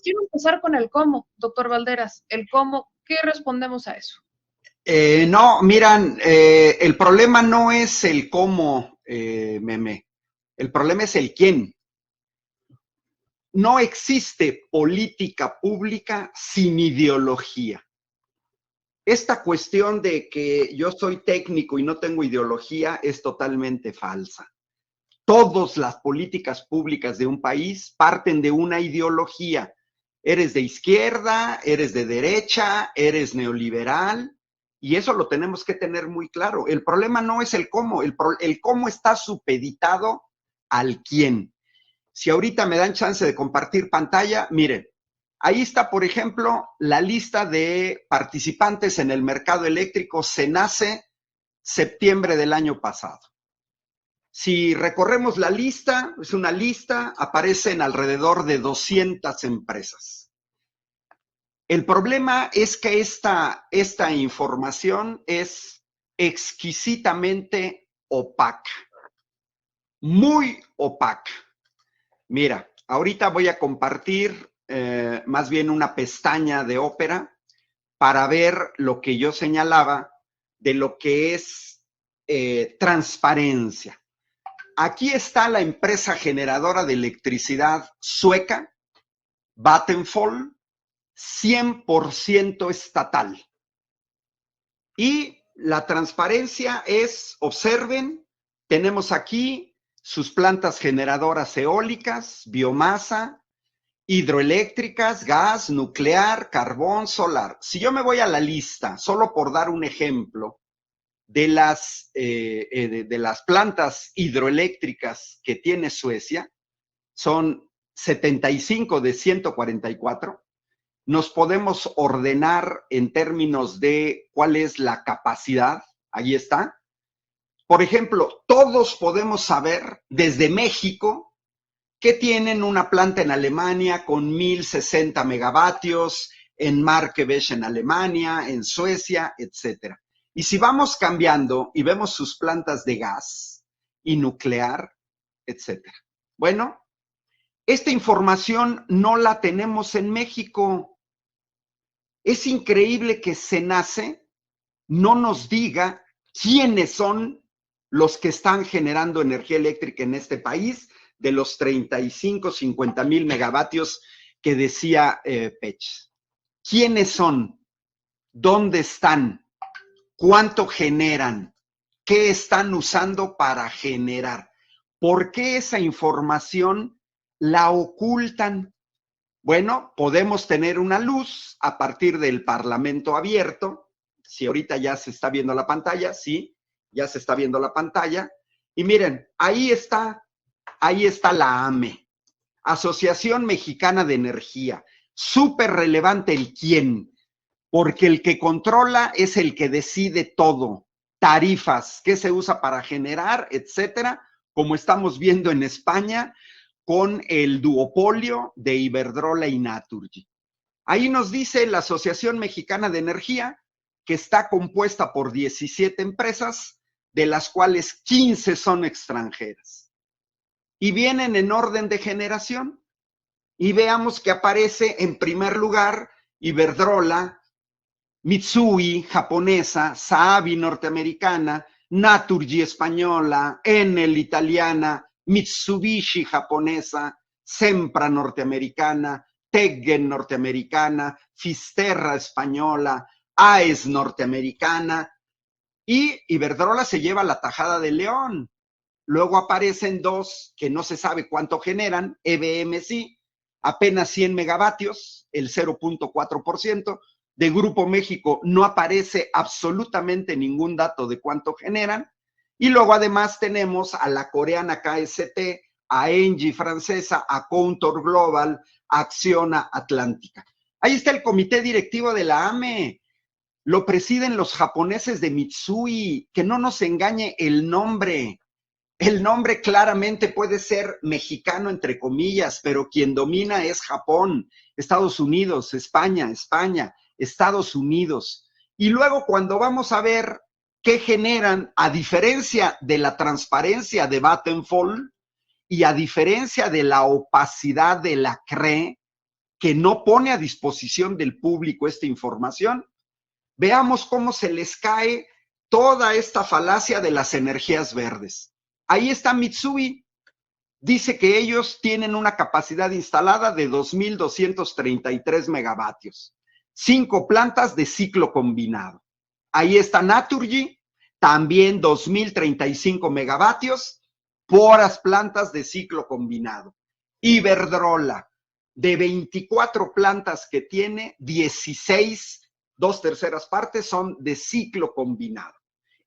Quiero empezar con el cómo, doctor Valderas. El cómo, ¿qué respondemos a eso? No, miran, el problema no es el cómo, meme. El problema es el quién. No existe política pública sin ideología. Esta cuestión de que yo soy técnico y no tengo ideología es totalmente falsa. Todas las políticas públicas de un país parten de una ideología. Eres de izquierda, eres de derecha, eres neoliberal, y eso lo tenemos que tener muy claro. El problema no es el cómo, el cómo está supeditado al quién. Si ahorita me dan chance de compartir pantalla, miren, ahí está, por ejemplo, la lista de participantes en el mercado eléctrico CENACE, septiembre del año pasado. Si recorremos la lista, es una lista, aparecen alrededor de 200 empresas. El problema es que esta información es exquisitamente opaca, muy opaca. Mira, ahorita voy a compartir más bien una pestaña de Opera para ver lo que yo señalaba de lo que es transparencia. Aquí está la empresa generadora de electricidad sueca, Vattenfall, 100% estatal. Y la transparencia es, observen, tenemos aquí sus plantas generadoras eólicas, biomasa, hidroeléctricas, gas, nuclear, carbón, solar. Si yo me voy a la lista, solo por dar un ejemplo, de las plantas hidroeléctricas que tiene Suecia, son 75 de 144, nos podemos ordenar en términos de cuál es la capacidad, ahí está. Por ejemplo, todos podemos saber desde México que tienen una planta en Alemania con 1060 megavatios, en Markevech en Alemania, en Suecia, etcétera. Y si vamos cambiando y vemos sus plantas de gas y nuclear, etcétera. Bueno, esta información no la tenemos en México. Es increíble que CENACE no nos diga quiénes son los que están generando energía eléctrica en este país de los 35, 50 mil megavatios que decía Pech. ¿Quiénes son? ¿Dónde están? ¿Cuánto generan? ¿Qué están usando para generar? ¿Por qué esa información la ocultan? Bueno, podemos tener una luz a partir del Parlamento abierto. Si ahorita ya se está viendo la pantalla, sí, ya se está viendo la pantalla. Y miren, ahí está la AME, Asociación Mexicana de Energía. Súper relevante el quién, porque el que controla es el que decide todo. Tarifas, qué se usa para generar, etcétera, como estamos viendo en España con el duopolio de Iberdrola y Naturgy. Ahí nos dice la Asociación Mexicana de Energía que está compuesta por 17 empresas, de las cuales 15 son extranjeras. Y vienen en orden de generación. Y veamos que aparece en primer lugar Iberdrola, Mitsui japonesa, Saabi norteamericana, Naturgy española, Enel italiana, Mitsubishi japonesa, Sempra norteamericana, Teggen norteamericana, Fisterra española, AES norteamericana, y Iberdrola se lleva la tajada de León. Luego aparecen dos que no se sabe cuánto generan, EBM sí, apenas 100 megavatios, el 0.4%. De Grupo México no aparece absolutamente ningún dato de cuánto generan. Y luego además tenemos a la coreana KST, a Engie francesa, a Contour Global, a Acciona Atlántica. Ahí está el comité directivo de la AME. Lo presiden los japoneses de Mitsui. Que no nos engañe el nombre. El nombre claramente puede ser mexicano, entre comillas, pero quien domina es Japón, Estados Unidos, España, Estados Unidos. Y luego cuando vamos a ver qué generan, a diferencia de la transparencia de Vattenfall y a diferencia de la opacidad de la CRE, que no pone a disposición del público esta información. Veamos cómo se les cae toda esta falacia de las energías verdes. Ahí está Mitsui. Dice que ellos tienen una capacidad instalada de 2.233 megavatios. 5 plantas de ciclo combinado. Ahí está Naturgy, también 2.035 megavatios, puras plantas de ciclo combinado. Iberdrola, de 24 plantas que tiene, 16, 2/3 partes son de ciclo combinado.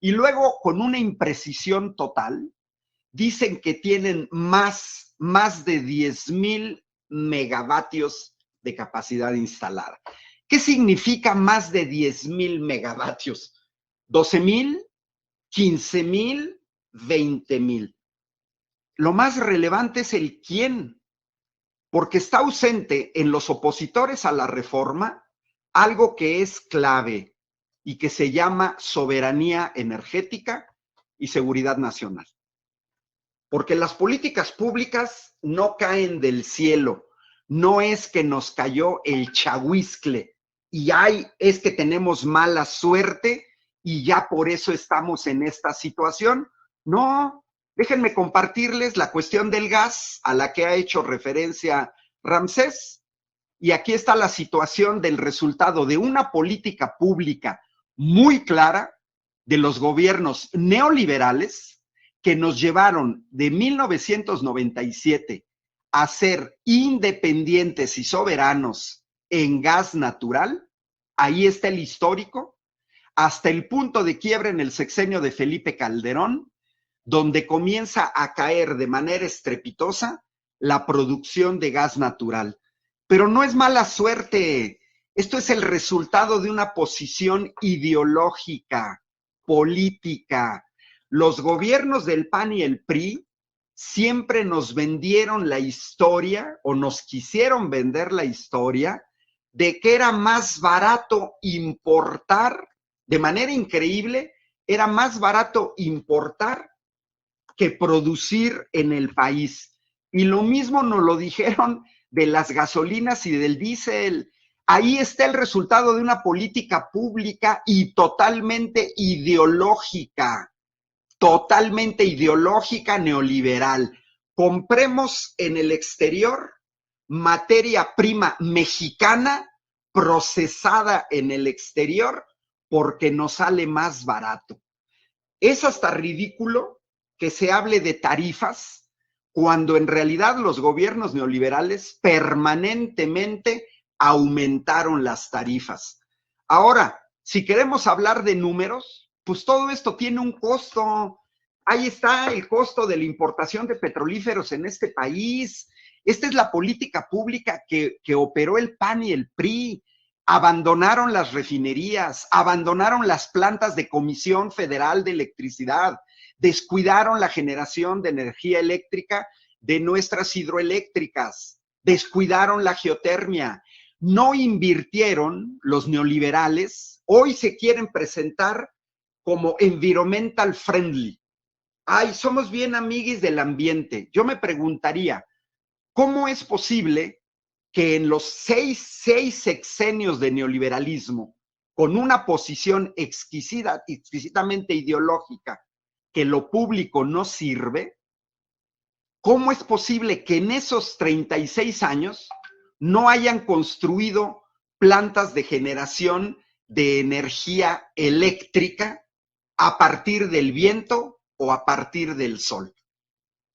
Y luego, con una imprecisión total, dicen que tienen más de 10,000 megavatios de capacidad instalada. ¿Qué significa más de 10,000 megavatios? 12,000, 15,000, 20,000. Lo más relevante es el quién, porque está ausente en los opositores a la reforma algo que es clave y que se llama soberanía energética y seguridad nacional. Porque las políticas públicas no caen del cielo, no es que nos cayó el chahuizcle y es que tenemos mala suerte y ya por eso estamos en esta situación. No, déjenme compartirles la cuestión del gas a la que ha hecho referencia Ramsés. Y aquí está la situación del resultado de una política pública muy clara de los gobiernos neoliberales que nos llevaron de 1997 a ser independientes y soberanos en gas natural. Ahí está el histórico, hasta el punto de quiebre en el sexenio de Felipe Calderón, donde comienza a caer de manera estrepitosa la producción de gas natural. Pero no es mala suerte, esto es el resultado de una posición ideológica, política. Los gobiernos del PAN y el PRI siempre nos vendieron la historia o nos quisieron vender la historia de que era más barato importar, de manera increíble, era más barato importar que producir en el país. Y lo mismo nos lo dijeron de las gasolinas y del diésel. Ahí está el resultado de una política pública y totalmente ideológica neoliberal. Compremos en el exterior materia prima mexicana procesada en el exterior porque nos sale más barato. Es hasta ridículo que se hable de tarifas cuando en realidad los gobiernos neoliberales permanentemente aumentaron las tarifas. Ahora, si queremos hablar de números, pues todo esto tiene un costo. Ahí está el costo de la importación de petrolíferos en este país. Esta es la política pública que operó el PAN y el PRI. Abandonaron las refinerías, abandonaron las plantas de Comisión Federal de Electricidad, descuidaron la generación de energía eléctrica de nuestras hidroeléctricas, descuidaron la geotermia, no invirtieron los neoliberales, hoy se quieren presentar como environmental friendly. Ay, somos bien amiguis del ambiente. Yo me preguntaría, ¿cómo es posible que en los seis sexenios de neoliberalismo, con una posición exquisitamente ideológica, que lo público no sirve, cómo es posible que en esos 36 años no hayan construido plantas de generación de energía eléctrica a partir del viento o a partir del sol?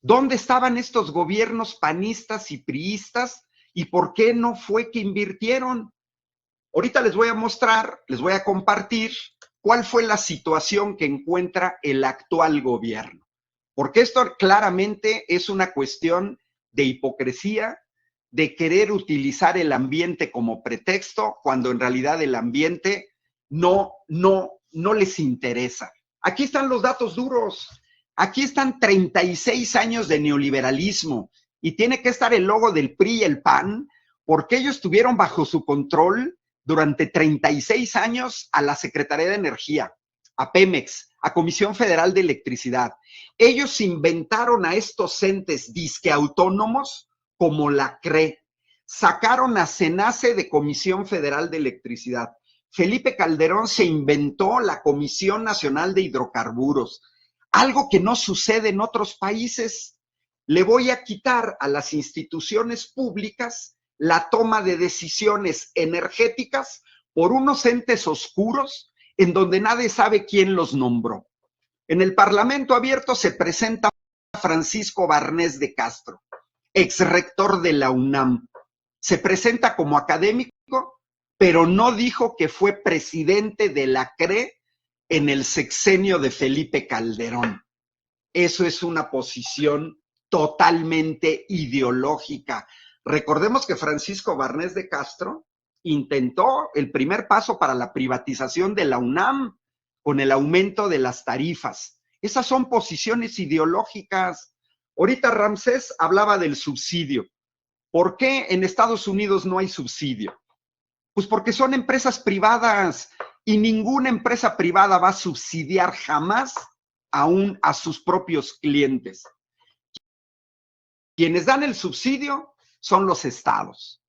¿Dónde estaban estos gobiernos panistas y priistas y por qué no fue que invirtieron? Ahorita les voy a mostrar, les voy a compartir cuál fue la situación que encuentra el actual gobierno. Porque esto claramente es una cuestión de hipocresía, de querer utilizar el ambiente como pretexto, cuando en realidad el ambiente no les interesa. Aquí están los datos duros. Aquí están 36 años de neoliberalismo y tiene que estar el logo del PRI y el PAN porque ellos tuvieron bajo su control durante 36 años a la Secretaría de Energía, a Pemex, a Comisión Federal de Electricidad. Ellos inventaron a estos entes disque autónomos como la CRE. sacaron a CENACE de Comisión Federal de Electricidad. Felipe Calderón se inventó la Comisión Nacional de Hidrocarburos, algo que no sucede en otros países. Le voy a quitar a las instituciones públicas la toma de decisiones energéticas por unos entes oscuros en donde nadie sabe quién los nombró. En el Parlamento Abierto se presenta Francisco Barnés de Castro, exrector de la UNAM. Se presenta como académico, pero no dijo que fue presidente de la CRE en el sexenio de Felipe Calderón. Eso es una posición totalmente ideológica. Recordemos que Francisco Barnés de Castro intentó el primer paso para la privatización de la UNAM con el aumento de las tarifas. Esas son posiciones ideológicas. Ahorita Ramsés hablaba del subsidio. ¿Por qué en Estados Unidos no hay subsidio? Pues porque son empresas privadas y ninguna empresa privada va a subsidiar jamás aún a sus propios clientes. Quienes dan el subsidio son los estados.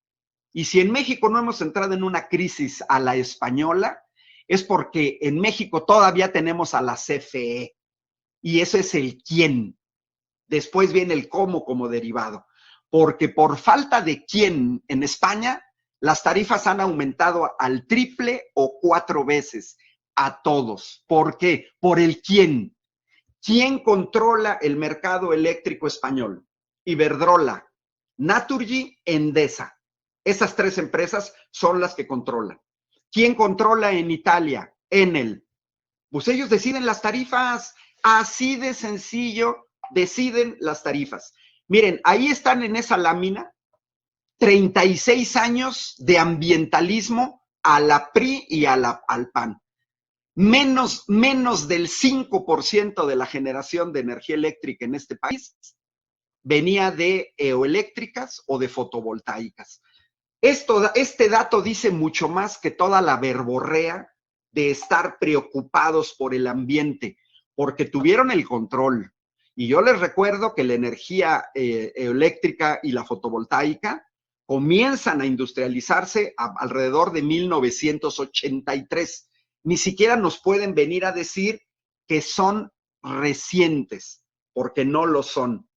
Y si en México no hemos entrado en una crisis a la española, es porque en México todavía tenemos a la CFE. Y ese es el quién. Después viene el cómo como derivado. Porque por falta de quién en España, las tarifas han aumentado al triple o 4 veces a todos. ¿Por qué? Por el quién. ¿Quién controla el mercado eléctrico español? Iberdrola, Naturgy, Endesa. Esas 3 empresas son las que controlan. ¿Quién controla en Italia? Enel. Pues ellos deciden las tarifas. Así de sencillo, deciden las tarifas. Miren, ahí están en esa lámina 36 años de ambientalismo a la PRI y al PAN. Menos del 5% de la generación de energía eléctrica en este país venía de eoeléctricas o de fotovoltaicas. Este dato dice mucho más que toda la verborrea de estar preocupados por el ambiente, porque tuvieron el control. Y yo les recuerdo que la energía eléctrica y la fotovoltaica comienzan a industrializarse alrededor de 1983. Ni siquiera nos pueden venir a decir que son recientes, porque no lo son.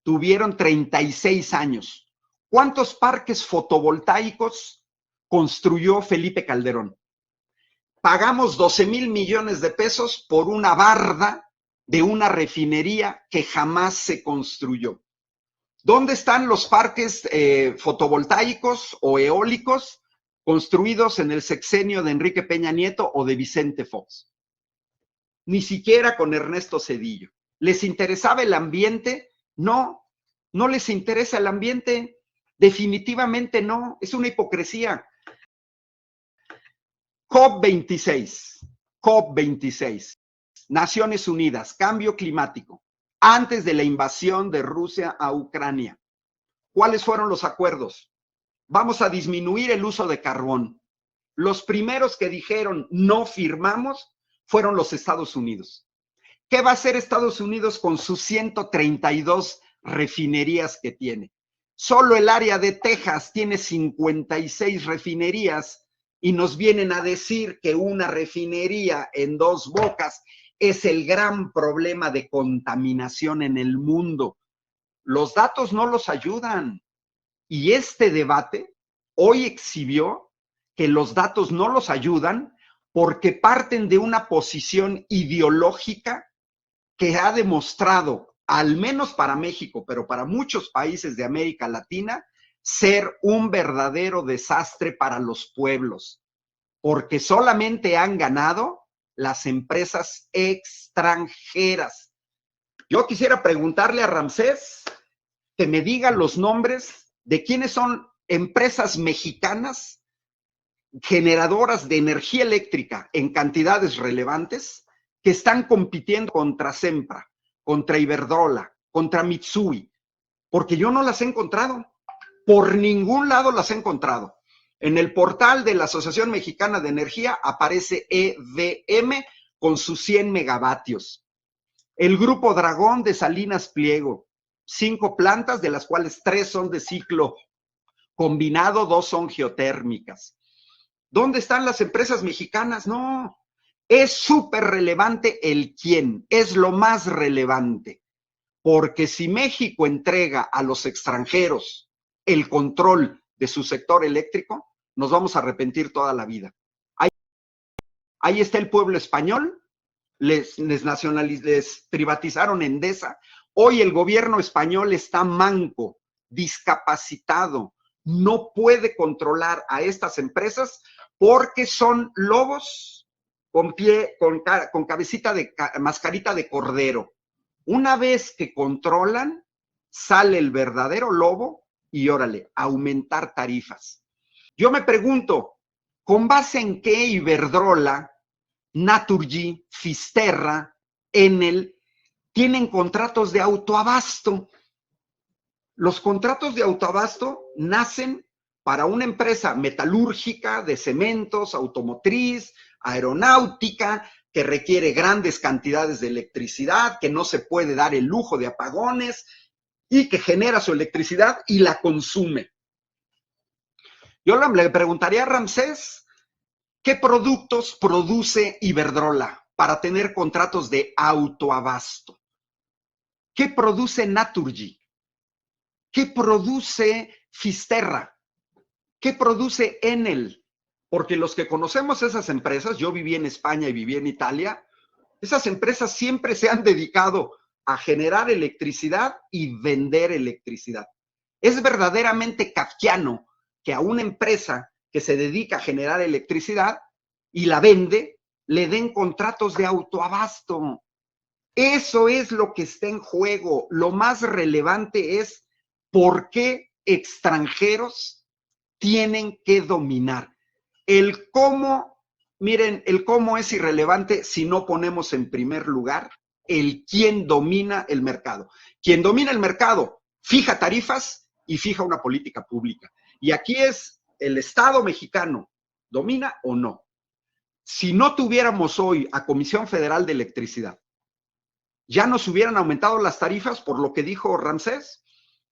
Tuvieron 36 años. ¿Cuántos parques fotovoltaicos construyó Felipe Calderón? Pagamos 12,000 millones de pesos por una barda de una refinería que jamás se construyó. ¿Dónde están los parques fotovoltaicos o eólicos construidos en el sexenio de Enrique Peña Nieto o de Vicente Fox? Ni siquiera con Ernesto Zedillo. ¿Les interesaba el ambiente? No, no les interesa el ambiente. Definitivamente no, es una hipocresía. COP26, Naciones Unidas, cambio climático, antes de la invasión de Rusia a Ucrania. ¿Cuáles fueron los acuerdos? Vamos a disminuir el uso de carbón. Los primeros que dijeron no firmamos fueron los Estados Unidos. ¿Qué va a hacer Estados Unidos con sus 132 refinerías que tiene? Solo el área de Texas tiene 56 refinerías y nos vienen a decir que una refinería en Dos Bocas es el gran problema de contaminación en el mundo. Los datos no los ayudan. Y este debate hoy exhibió que los datos no los ayudan porque parten de una posición ideológica que ha demostrado, al menos para México, pero para muchos países de América Latina, ser un verdadero desastre para los pueblos, porque solamente han ganado las empresas extranjeras. Yo quisiera preguntarle a Ramsés que me diga los nombres de quiénes son empresas mexicanas generadoras de energía eléctrica en cantidades relevantes que están compitiendo contra Sempra, contra Iberdrola, contra Mitsui, porque yo no las he encontrado. Por ningún lado las he encontrado. En el portal de la Asociación Mexicana de Energía aparece EVM con sus 100 megavatios. El Grupo Dragón de Salinas Pliego, 5 plantas, de las cuales 3 son de ciclo Combinado, 2 son geotérmicas. ¿Dónde están las empresas mexicanas? No, es súper relevante el quién, es lo más relevante. Porque si México entrega a los extranjeros el control de su sector eléctrico, nos vamos a arrepentir toda la vida. Ahí está el pueblo español, les privatizaron Endesa. Hoy el gobierno español está manco, discapacitado, no puede controlar a estas empresas porque son lobos con cabecita de mascarita de cordero. Una vez que controlan, sale el verdadero lobo y órale, aumentar tarifas. Yo me pregunto, ¿con base en qué Iberdrola, Naturgy, Fisterra, Enel tienen contratos de autoabasto? Los contratos de autoabasto nacen para una empresa metalúrgica, de cementos, automotriz, aeronáutica, que requiere grandes cantidades de electricidad, que no se puede dar el lujo de apagones y que genera su electricidad y la consume. Yo le preguntaría a Ramsés, ¿qué productos produce Iberdrola para tener contratos de autoabasto? ¿Qué produce Naturgy? ¿Qué produce Fisterra? ¿Qué produce Enel? Porque los que conocemos esas empresas, yo viví en España y viví en Italia, esas empresas siempre se han dedicado a generar electricidad y vender electricidad. Es verdaderamente kafkiano que a una empresa que se dedica a generar electricidad y la vende, le den contratos de autoabasto. Eso es lo que está en juego. Lo más relevante es por qué extranjeros tienen que dominar. El cómo, miren, el cómo es irrelevante si no ponemos en primer lugar el quién domina el mercado. Quien domina el mercado fija tarifas y fija una política pública. Y aquí es el Estado mexicano, ¿domina o no? Si no tuviéramos hoy a Comisión Federal de Electricidad, ya nos hubieran aumentado las tarifas por lo que dijo Ramsés.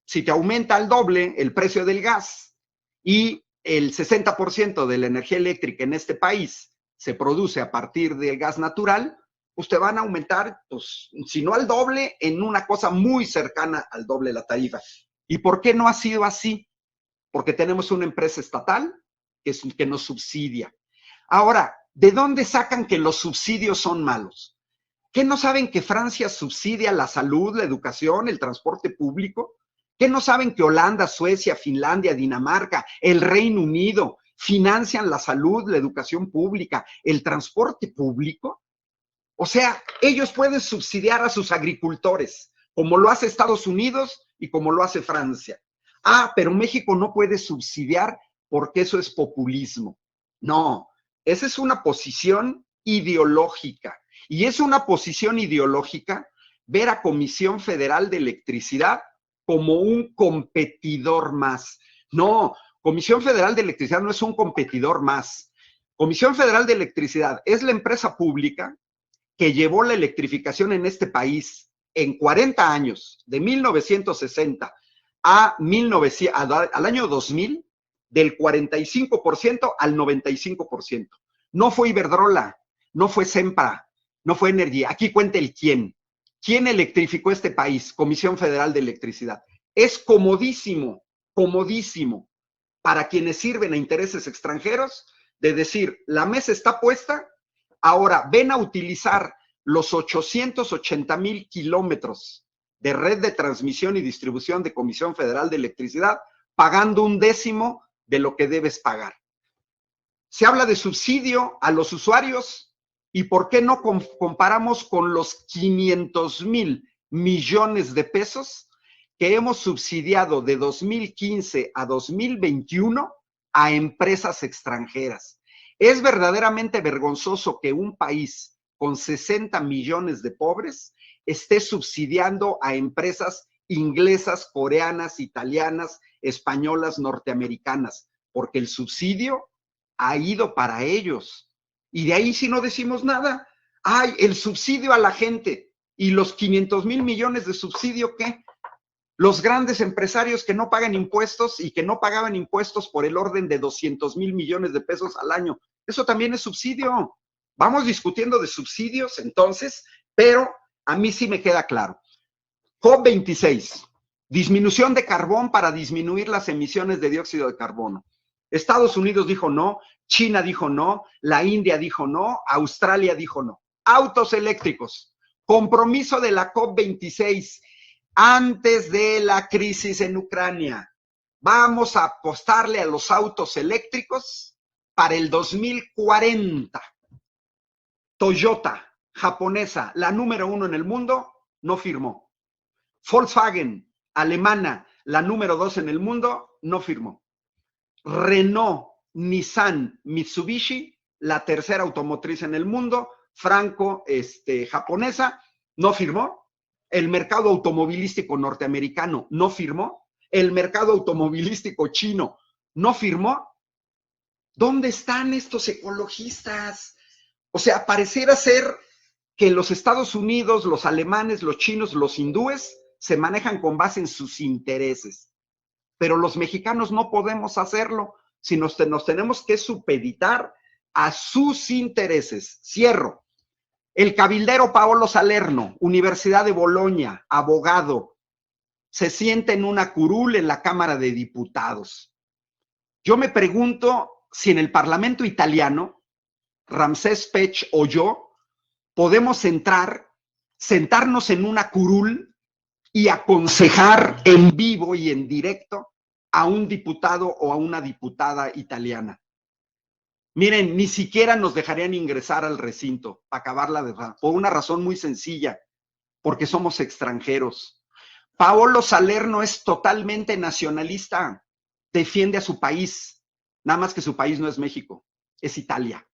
Si te aumenta al doble el precio del gas y el 60% de la energía eléctrica en este país se produce a partir del gas natural, pues te van a aumentar, pues, si no al doble, en una cosa muy cercana al doble la tarifa. ¿Y por qué no ha sido así? Porque tenemos una empresa estatal que nos subsidia. Ahora, ¿de dónde sacan que los subsidios son malos? ¿Qué no saben que Francia subsidia la salud, la educación, el transporte público? ¿Qué no saben que Holanda, Suecia, Finlandia, Dinamarca, el Reino Unido financian la salud, la educación pública, el transporte público? O sea, ellos pueden subsidiar a sus agricultores, como lo hace Estados Unidos y como lo hace Francia. Ah, pero México no puede subsidiar porque eso es populismo. No, esa es una posición ideológica. Y es una posición ideológica ver a Comisión Federal de Electricidad como un competidor más. No, Comisión Federal de Electricidad no es un competidor más. Comisión Federal de Electricidad es la empresa pública que llevó la electrificación en este país en 40 años, de 1960 al año 2000, del 45% al 95%. No fue Iberdrola, no fue Sempra, no fue Energy. Aquí cuenta el quién. ¿Quién electrificó este país? Comisión Federal de Electricidad. Es comodísimo, comodísimo para quienes sirven a intereses extranjeros de decir, la mesa está puesta, ahora ven a utilizar los 880,000 kilómetros de red de transmisión y distribución de Comisión Federal de Electricidad, pagando 1/10 de lo que debes pagar. Se habla de subsidio a los usuarios, ¿y por qué no comparamos con los 500,000 millones de pesos que hemos subsidiado de 2015 a 2021 a empresas extranjeras? Es verdaderamente vergonzoso que un país con 60 millones de pobres esté subsidiando a empresas inglesas, coreanas, italianas, españolas, norteamericanas, porque el subsidio ha ido para ellos. Y de ahí si no decimos nada, ¡ay, el subsidio a la gente! ¿Y los 500,000 millones de subsidio qué? Los grandes empresarios que no pagan impuestos y que no pagaban impuestos por el orden de 200,000 millones de pesos al año. Eso también es subsidio. Vamos discutiendo de subsidios entonces, pero a mí sí me queda claro. COP26, disminución de carbón para disminuir las emisiones de dióxido de carbono. Estados Unidos dijo no, China dijo no, la India dijo no, Australia dijo no. Autos eléctricos, compromiso de la COP26 antes de la crisis en Ucrania. Vamos a apostarle a los autos eléctricos para el 2040. Toyota, japonesa, la número 1 en el mundo, no firmó. Volkswagen, alemana, la número 2 en el mundo, no firmó. Renault, Nissan, Mitsubishi, la tercera automotriz en el mundo, japonesa, no firmó. El mercado automovilístico norteamericano no firmó. El mercado automovilístico chino no firmó. ¿Dónde están estos ecologistas? O sea, pareciera ser que los Estados Unidos, los alemanes, los chinos, los hindúes se manejan con base en sus intereses. Pero los mexicanos no podemos hacerlo, sino nos tenemos que supeditar a sus intereses. Cierro. El cabildero Paolo Salerno, Universidad de Bolonia, abogado, se sienta en una curul en la Cámara de Diputados. Yo me pregunto si en el Parlamento italiano, Ramsés Pech o yo, podemos sentarnos en una curul y aconsejar en vivo y en directo a un diputado o a una diputada italiana. Miren, ni siquiera nos dejarían ingresar al recinto para acabarla de verdad, por una razón muy sencilla, porque somos extranjeros. Paolo Salerno es totalmente nacionalista, defiende a su país, nada más que su país no es México, es Italia.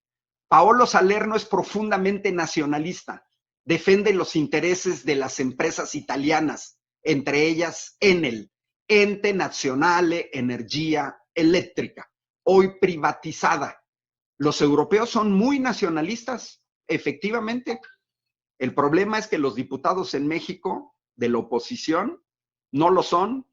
Paolo Salerno es profundamente nacionalista, defiende los intereses de las empresas italianas, entre ellas Enel, Ente Nazionale Energia Eléctrica, hoy privatizada. Los europeos son muy nacionalistas, efectivamente. El problema es que los diputados en México de la oposición no lo son,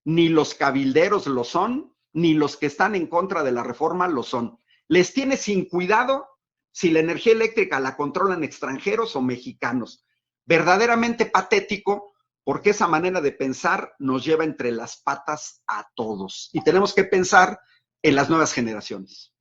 ni los cabilderos lo son, ni los que están en contra de la reforma lo son. Les tiene sin cuidado si la energía eléctrica la controlan extranjeros o mexicanos. Verdaderamente patético, porque esa manera de pensar nos lleva entre las patas a todos. Y tenemos que pensar en las nuevas generaciones.